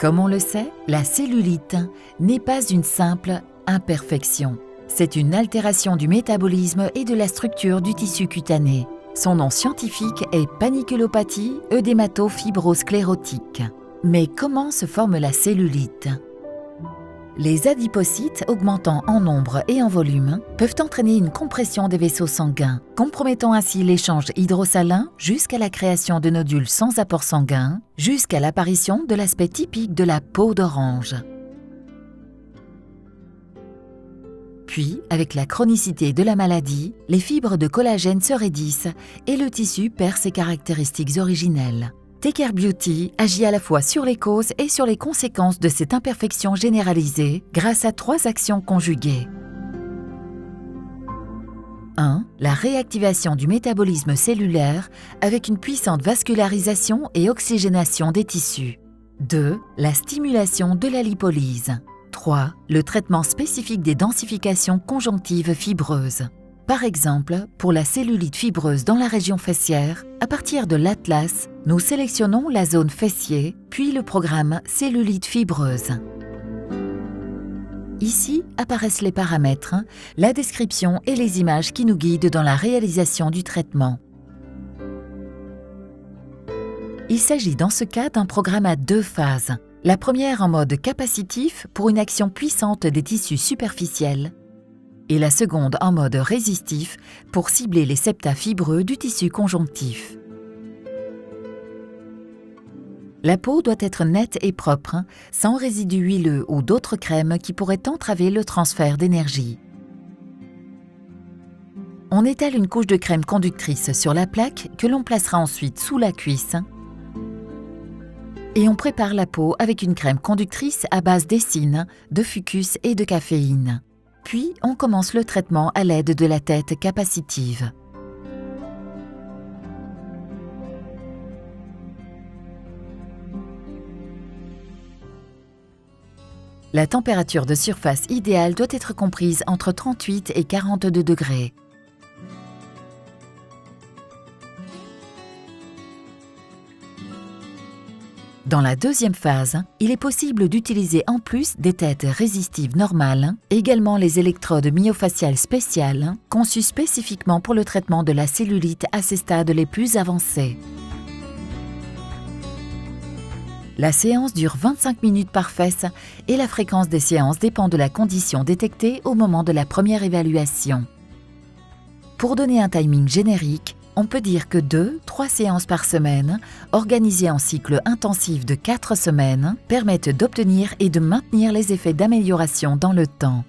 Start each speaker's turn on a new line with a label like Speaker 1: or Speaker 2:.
Speaker 1: Comme on le sait, la cellulite n'est pas une simple imperfection. C'est une altération du métabolisme et de la structure du tissu cutané. Son nom scientifique est paniculopathie œdématofibrosclérotique. Mais comment se forme la cellulite ? Les adipocytes, augmentant en nombre et en volume, peuvent entraîner une compression des vaisseaux sanguins, compromettant ainsi l'échange hydrosalin jusqu'à la création de nodules sans apport sanguin, jusqu'à l'apparition de l'aspect typique de la peau d'orange. Puis, avec la chronicité de la maladie, les fibres de collagène se raidissent et le tissu perd ses caractéristiques originelles. TakeCare Beauty agit à la fois sur les causes et sur les conséquences de cette imperfection généralisée grâce à 3 actions conjuguées. 1. La réactivation du métabolisme cellulaire avec une puissante vascularisation et oxygénation des tissus. 2. La stimulation de la lipolyse. 3. Le traitement spécifique des densifications conjonctives fibreuses. Par exemple, pour la cellulite fibreuse dans la région fessière, à partir de l'atlas, nous sélectionnons la zone fessier, puis le programme cellulite fibreuse. Ici apparaissent les paramètres, la description et les images qui nous guident dans la réalisation du traitement. Il s'agit dans ce cas d'un programme à 2 phases. La première en mode capacitif pour une action puissante des tissus superficiels, et la seconde en mode résistif pour cibler les septa fibreux du tissu conjonctif. La peau doit être nette et propre, sans résidus huileux ou d'autres crèmes qui pourraient entraver le transfert d'énergie. On étale une couche de crème conductrice sur la plaque que l'on placera ensuite sous la cuisse et on prépare la peau avec une crème conductrice à base d'essine, de fucus et de caféine. Puis, on commence le traitement à l'aide de la tête capacitive. La température de surface idéale doit être comprise entre 38 et 42 degrés. Dans la deuxième phase, il est possible d'utiliser en plus des têtes résistives normales, également les électrodes myofaciales spéciales, conçues spécifiquement pour le traitement de la cellulite à ses stades les plus avancés. La séance dure 25 minutes par fesse et la fréquence des séances dépend de la condition détectée au moment de la première évaluation. Pour donner un timing générique, on peut dire que 2-3 séances par semaine, organisées en cycle intensif de 4 semaines, permettent d'obtenir et de maintenir les effets d'amélioration dans le temps.